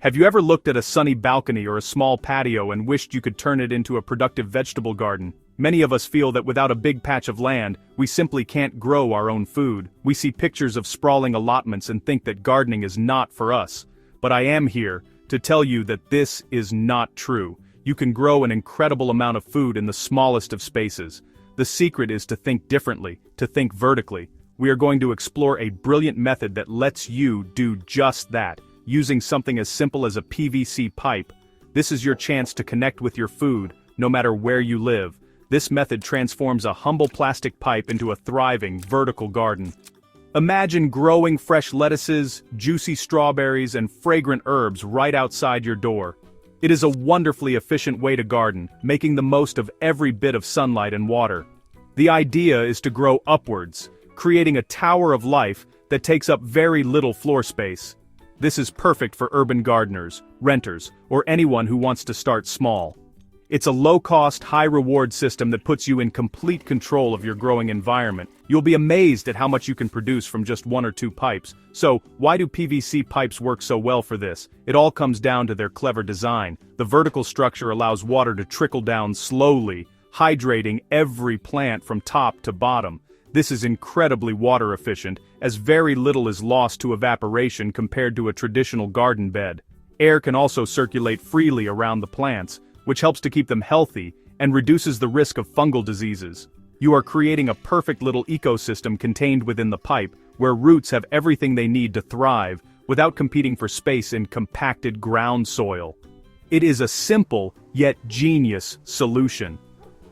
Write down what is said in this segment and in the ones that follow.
Have you ever looked at a sunny balcony or a small patio and wished you could turn it into a productive vegetable garden? Many of us feel that without a big patch of land, we simply can't grow our own food. We see pictures of sprawling allotments and think that gardening is not for us. But I am here to tell you that this is not true. You can grow an incredible amount of food in the smallest of spaces. The secret is to think differently, to think vertically. We are going to explore a brilliant method that lets you do just that. Using something as simple as a PVC pipe, this is your chance to connect with your food, no matter where you live. This method transforms a humble plastic pipe into a thriving, vertical garden. Imagine growing fresh lettuces, juicy strawberries, and fragrant herbs right outside your door. It is a wonderfully efficient way to garden, making the most of every bit of sunlight and water. The idea is to grow upwards, creating a tower of life that takes up very little floor space. This is perfect for urban gardeners, renters, or anyone who wants to start small. It's a low-cost, high-reward system that puts you in complete control of your growing environment. You'll be amazed at how much you can produce from just 1 or 2 pipes. So, why do PVC pipes work so well for this? It all comes down to their clever design. The vertical structure allows water to trickle down slowly, hydrating every plant from top to bottom. This is incredibly water efficient, as very little is lost to evaporation compared to a traditional garden bed. Air can also circulate freely around the plants, which helps to keep them healthy and reduces the risk of fungal diseases. You are creating a perfect little ecosystem contained within the pipe, where roots have everything they need to thrive without competing for space in compacted ground soil. It is a simple, yet genius, solution.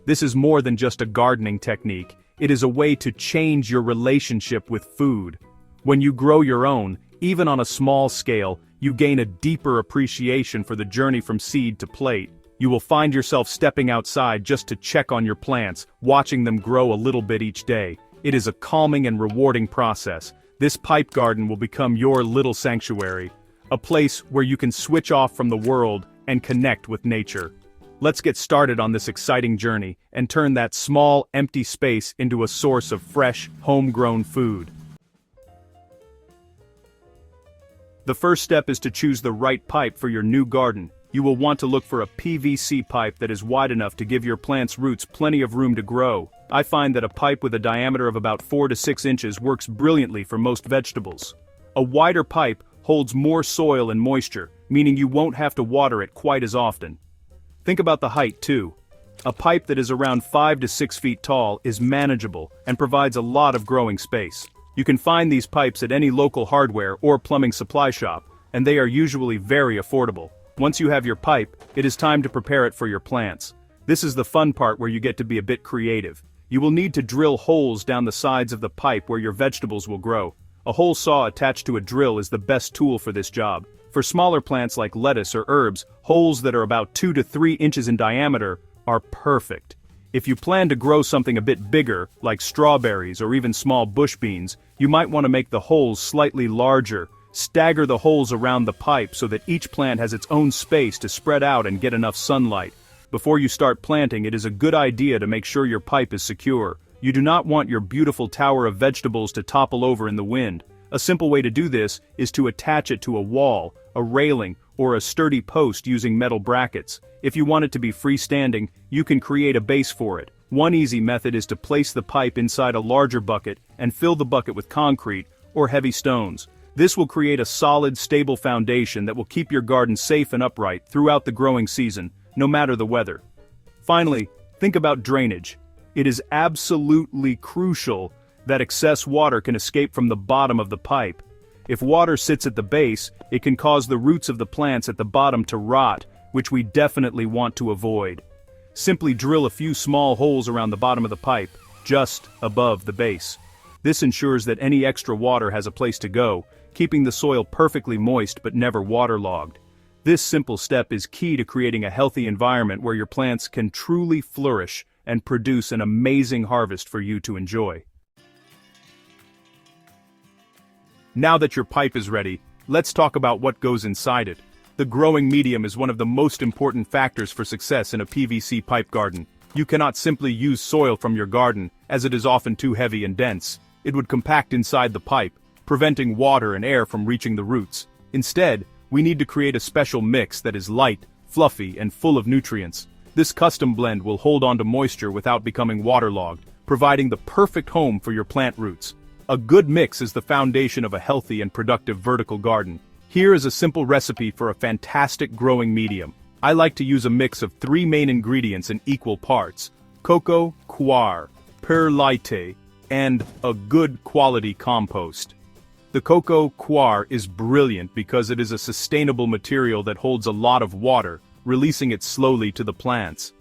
This is more than just a gardening technique. It is a way to change your relationship with food. When you grow your own, even on a small scale, you gain a deeper appreciation for the journey from seed to plate. You will find yourself stepping outside just to check on your plants, watching them grow a little bit each day. It is a calming and rewarding process. This pipe garden will become your little sanctuary, a place where you can switch off from the world and connect with nature. Let's get started on this exciting journey and turn that small, empty space into a source of fresh, homegrown food. The first step is to choose the right pipe for your new garden. You will want to look for a PVC pipe that is wide enough to give your plant's roots plenty of room to grow. I find that a pipe with a diameter of about 4 to 6 inches works brilliantly for most vegetables. A wider pipe holds more soil and moisture, meaning you won't have to water it quite as often. Think about the height too. A pipe that is around 5 to 6 feet tall is manageable and provides a lot of growing space. You can find these pipes at any local hardware or plumbing supply shop, and they are usually very affordable. Once you have your pipe, it is time to prepare it for your plants. This is the fun part where you get to be a bit creative. You will need to drill holes down the sides of the pipe where your vegetables will grow. A hole saw attached to a drill is the best tool for this job. For smaller plants like lettuce or herbs, holes that are about 2 to 3 inches in diameter are perfect. If you plan to grow something a bit bigger, like strawberries or even small bush beans, you might want to make the holes slightly larger. Stagger the holes around the pipe so that each plant has its own space to spread out and get enough sunlight. Before you start planting, it is a good idea to make sure your pipe is secure. You do not want your beautiful tower of vegetables to topple over in the wind. A simple way to do this is to attach it to a wall, a railing, or a sturdy post using metal brackets. If you want it to be freestanding, you can create a base for it. One easy method is to place the pipe inside a larger bucket and fill the bucket with concrete or heavy stones. This will create a solid, stable foundation that will keep your garden safe and upright throughout the growing season, no matter the weather. Finally, think about drainage. It is absolutely crucial that excess water can escape from the bottom of the pipe. If water sits at the base, it can cause the roots of the plants at the bottom to rot, which we definitely want to avoid. Simply drill a few small holes around the bottom of the pipe, just above the base. This ensures that any extra water has a place to go, keeping the soil perfectly moist but never waterlogged. This simple step is key to creating a healthy environment where your plants can truly flourish and produce an amazing harvest for you to enjoy. Now that your pipe is ready, let's talk about what goes inside it. The growing medium is one of the most important factors for success in a PVC pipe garden. You cannot simply use soil from your garden, as it is often too heavy and dense. It would compact inside the pipe, preventing water and air from reaching the roots. Instead, we need to create a special mix that is light, fluffy, and full of nutrients. This custom blend will hold on to moisture without becoming waterlogged, providing the perfect home for your plant roots. A good mix is the foundation of a healthy and productive vertical garden. Here is a simple recipe for a fantastic growing medium. I like to use a mix of 3 main ingredients in equal parts: cocoa, coir, perlite, and a good quality compost. The cocoa coir is brilliant because it is a sustainable material that holds a lot of water, releasing it slowly to the plants.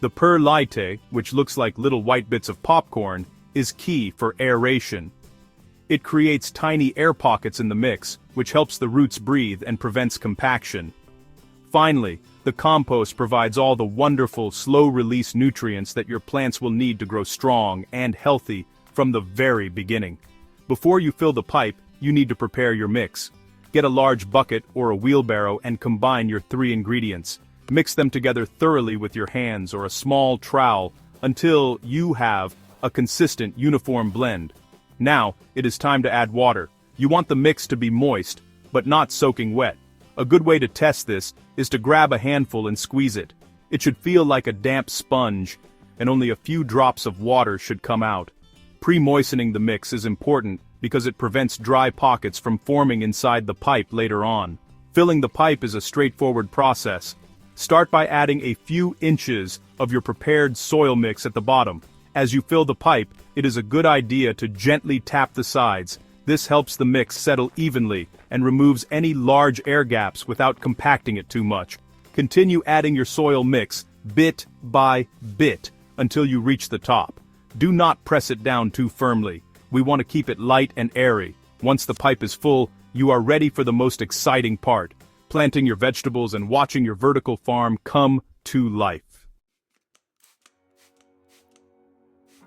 The perlite, which looks like little white bits of popcorn, is key for aeration. It creates tiny air pockets in the mix, which helps the roots breathe and prevents compaction. Finally, the compost provides all the wonderful, slow-release nutrients that your plants will need to grow strong and healthy from the very beginning. Before you fill the pipe, you need to prepare your mix. Get a large bucket or a wheelbarrow and combine your 3 ingredients. Mix them together thoroughly with your hands or a small trowel until you have a consistent, uniform blend. Now, it is time to add water. You want the mix to be moist, but not soaking wet. A good way to test this is to grab a handful and squeeze it. It should feel like a damp sponge, and only a few drops of water should come out. Pre-moistening the mix is important because it prevents dry pockets from forming inside the pipe later on. Filling the pipe is a straightforward process. Start by adding a few inches of your prepared soil mix at the bottom. As you fill the pipe, it is a good idea to gently tap the sides. This helps the mix settle evenly and removes any large air gaps without compacting it too much. Continue adding your soil mix bit by bit until you reach the top. Do not press it down too firmly. We want to keep it light and airy. Once the pipe is full, you are ready for the most exciting part: planting your vegetables and watching your vertical farm come to life.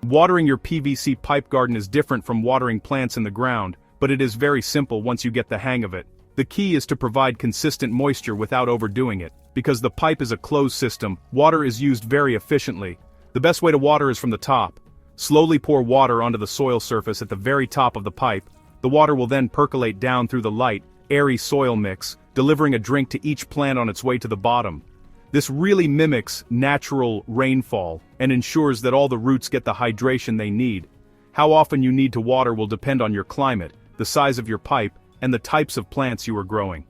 Watering your PVC pipe garden is different from watering plants in the ground, but it is very simple once you get the hang of it. The key is to provide consistent moisture without overdoing it. Because the pipe is a closed system, water is used very efficiently. The best way to water is from the top. Slowly pour water onto the soil surface at the very top of the pipe. The water will then percolate down through the light, airy soil mix, delivering a drink to each plant on its way to the bottom. This really mimics natural rainfall and ensures that all the roots get the hydration they need. How often you need to water will depend on your climate, the size of your pipe, and the types of plants you are growing.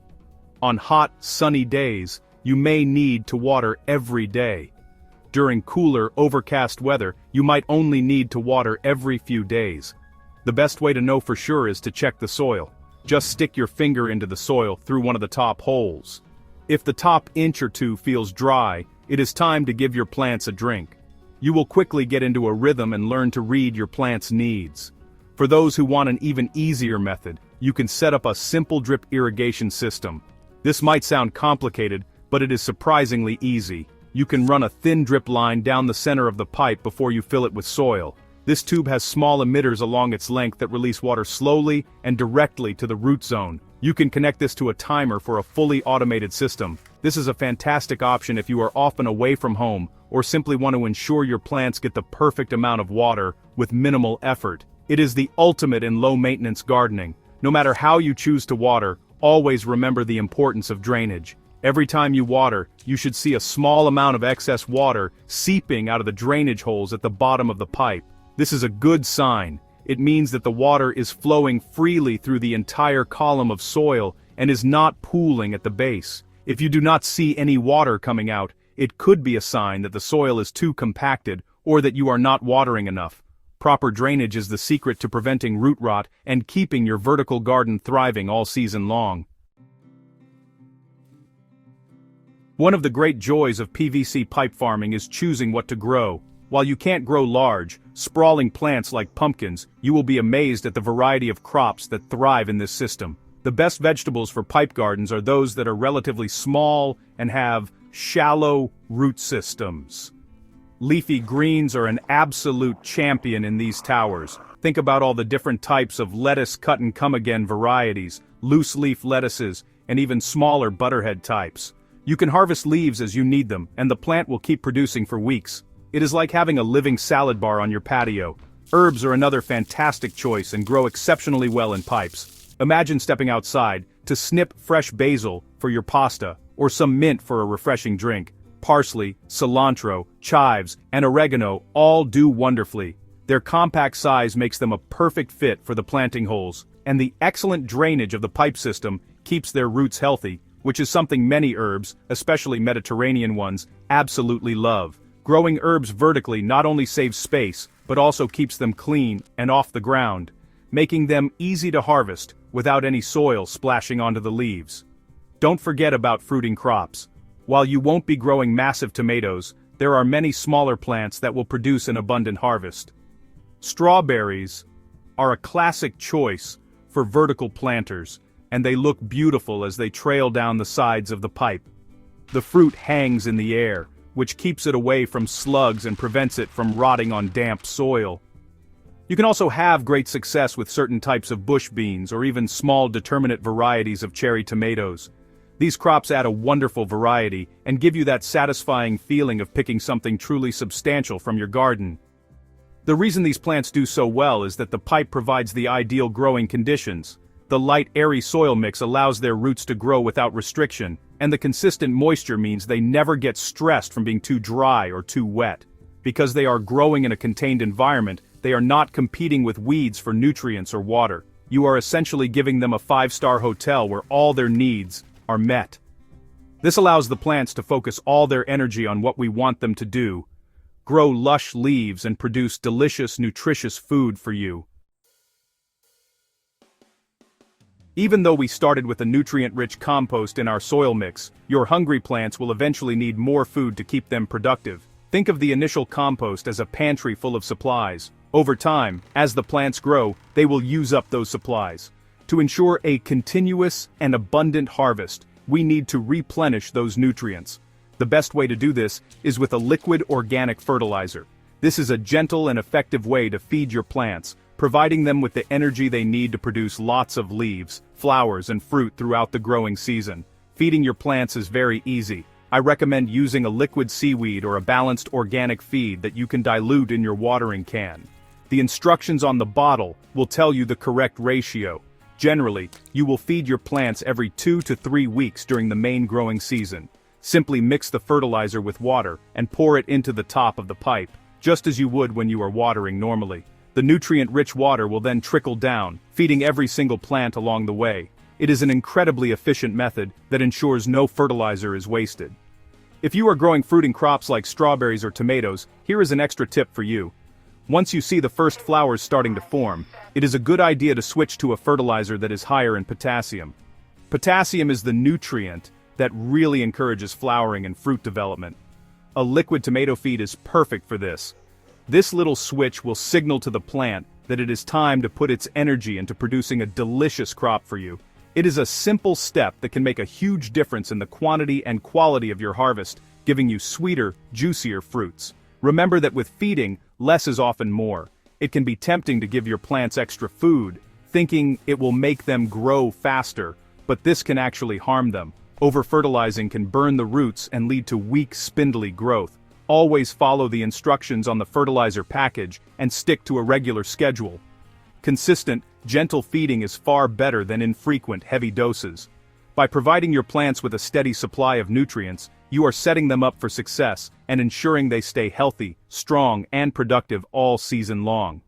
On hot, sunny days, you may need to water every day. During cooler, overcast weather, you might only need to water every few days. The best way to know for sure is to check the soil. Just stick your finger into the soil through one of the top holes. If the top inch or two feels dry, it is time to give your plants a drink. You will quickly get into a rhythm and learn to read your plant's needs. For those who want an even easier method, you can set up a simple drip irrigation system. This might sound complicated, but it is surprisingly easy. You can run a thin drip line down the center of the pipe before you fill it with soil. This tube has small emitters along its length that release water slowly and directly to the root zone. You can connect this to a timer for a fully automated system. This is a fantastic option if you are often away from home, or simply want to ensure your plants get the perfect amount of water with minimal effort. It is the ultimate in low-maintenance gardening. No matter how you choose to water, always remember the importance of drainage. Every time you water, you should see a small amount of excess water seeping out of the drainage holes at the bottom of the pipe. This is a good sign. It means that the water is flowing freely through the entire column of soil and is not pooling at the base. If you do not see any water coming out, it could be a sign that the soil is too compacted or that you are not watering enough. Proper drainage is the secret to preventing root rot and keeping your vertical garden thriving all season long. One of the great joys of PVC pipe farming is choosing what to grow. While you can't grow large, sprawling plants like pumpkins, you will be amazed at the variety of crops that thrive in this system. The best vegetables for pipe gardens are those that are relatively small and have shallow root systems. Leafy greens are an absolute champion in these towers. Think about all the different types of lettuce cut-and-come-again varieties, loose-leaf lettuces, and even smaller butterhead types. You can harvest leaves as you need them, and the plant will keep producing for weeks. It is like having a living salad bar on your patio. Herbs are another fantastic choice and grow exceptionally well in pipes. Imagine stepping outside to snip fresh basil for your pasta, or some mint for a refreshing drink. Parsley, cilantro, chives, and oregano all do wonderfully. Their compact size makes them a perfect fit for the planting holes, and the excellent drainage of the pipe system keeps their roots healthy, which is something many herbs, especially Mediterranean ones, absolutely love. Growing herbs vertically not only saves space, but also keeps them clean and off the ground, making them easy to harvest without any soil splashing onto the leaves. Don't forget about fruiting crops. While you won't be growing massive tomatoes, there are many smaller plants that will produce an abundant harvest. Strawberries are a classic choice for vertical planters, and they look beautiful as they trail down the sides of the pipe. The fruit hangs in the air, which keeps it away from slugs and prevents it from rotting on damp soil. You can also have great success with certain types of bush beans or even small determinate varieties of cherry tomatoes. These crops add a wonderful variety and give you that satisfying feeling of picking something truly substantial from your garden. The reason these plants do so well is that the pipe provides the ideal growing conditions. The light, airy soil mix allows their roots to grow without restriction, and the consistent moisture means they never get stressed from being too dry or too wet. Because they are growing in a contained environment, they are not competing with weeds for nutrients or water. You are essentially giving them a 5-star hotel where all their needs are met. This allows the plants to focus all their energy on what we want them to do: grow lush leaves and produce delicious, nutritious food for you. Even though we started with a nutrient-rich compost in our soil mix, your hungry plants will eventually need more food to keep them productive. Think of the initial compost as a pantry full of supplies. Over time, as the plants grow, they will use up those supplies. To ensure a continuous and abundant harvest, we need to replenish those nutrients. The best way to do this is with a liquid organic fertilizer. This is a gentle and effective way to feed your plants, providing them with the energy they need to produce lots of leaves, flowers, and fruit throughout the growing season. Feeding your plants is very easy. I recommend using a liquid seaweed or a balanced organic feed that you can dilute in your watering can. The instructions on the bottle will tell you the correct ratio. Generally, you will feed your plants every 2 to 3 weeks during the main growing season. Simply mix the fertilizer with water and pour it into the top of the pipe, just as you would when you are watering normally. The nutrient-rich water will then trickle down, feeding every single plant along the way. It is an incredibly efficient method that ensures no fertilizer is wasted. If you are growing fruiting crops like strawberries or tomatoes, here is an extra tip for you. Once you see the first flowers starting to form, it is a good idea to switch to a fertilizer that is higher in potassium. Potassium is the nutrient that really encourages flowering and fruit development. A liquid tomato feed is perfect for this. This little switch will signal to the plant that it is time to put its energy into producing a delicious crop for you. It is a simple step that can make a huge difference in the quantity and quality of your harvest, giving you sweeter, juicier fruits. Remember that with feeding, less is often more. It can be tempting to give your plants extra food, thinking it will make them grow faster, but this can actually harm them. Over-fertilizing can burn the roots and lead to weak, spindly growth. Always follow the instructions on the fertilizer package and stick to a regular schedule. Consistent, gentle feeding is far better than infrequent, heavy doses. By providing your plants with a steady supply of nutrients, you are setting them up for success and ensuring they stay healthy, strong, and productive all season long.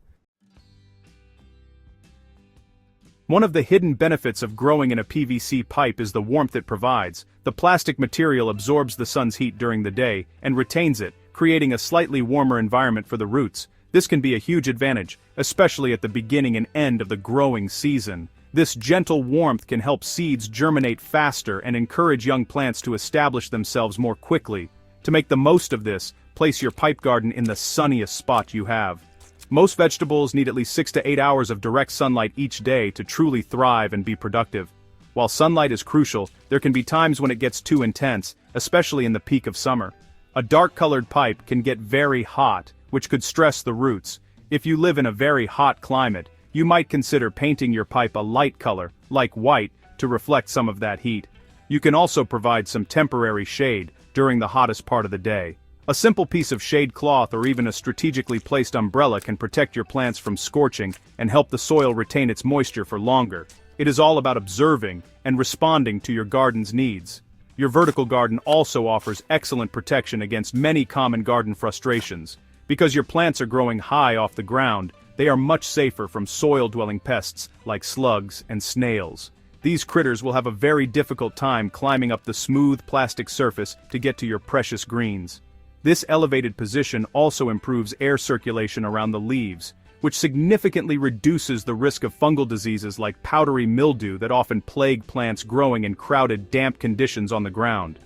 One of the hidden benefits of growing in a PVC pipe is the warmth it provides. The plastic material absorbs the sun's heat during the day and retains it, creating a slightly warmer environment for the roots. This can be a huge advantage, especially at the beginning and end of the growing season. This gentle warmth can help seeds germinate faster and encourage young plants to establish themselves more quickly. To make the most of this, place your pipe garden in the sunniest spot you have. Most vegetables need at least 6 to 8 hours of direct sunlight each day to truly thrive and be productive. While sunlight is crucial, there can be times when it gets too intense, especially in the peak of summer. A dark-colored pipe can get very hot, which could stress the roots. If you live in a very hot climate, you might consider painting your pipe a light color, like white, to reflect some of that heat. You can also provide some temporary shade during the hottest part of the day. A simple piece of shade cloth or even a strategically placed umbrella can protect your plants from scorching and help the soil retain its moisture for longer. It is all about observing and responding to your garden's needs. Your vertical garden also offers excellent protection against many common garden frustrations. Because your plants are growing high off the ground, they are much safer from soil-dwelling pests like slugs and snails. These critters will have a very difficult time climbing up the smooth plastic surface to get to your precious greens. This elevated position also improves air circulation around the leaves, which significantly reduces the risk of fungal diseases like powdery mildew that often plague plants growing in crowded, damp conditions on the ground.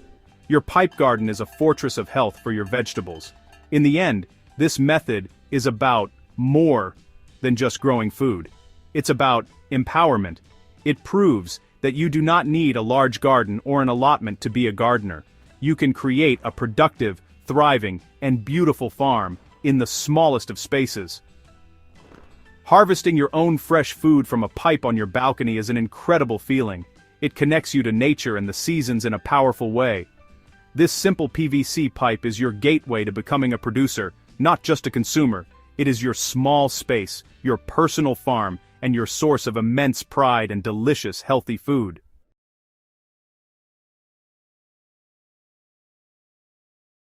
Your pipe garden is a fortress of health for your vegetables. In the end, this method is about more than just growing food. It's about empowerment. It proves that you do not need a large garden or an allotment to be a gardener. You can create a productive, thriving, and beautiful farm in the smallest of spaces. Harvesting your own fresh food from a pipe on your balcony is an incredible feeling. It connects you to nature and the seasons in a powerful way. This simple PVC pipe is your gateway to becoming a producer, not just a consumer. It is your small space, your personal farm, and your source of immense pride and delicious, healthy food.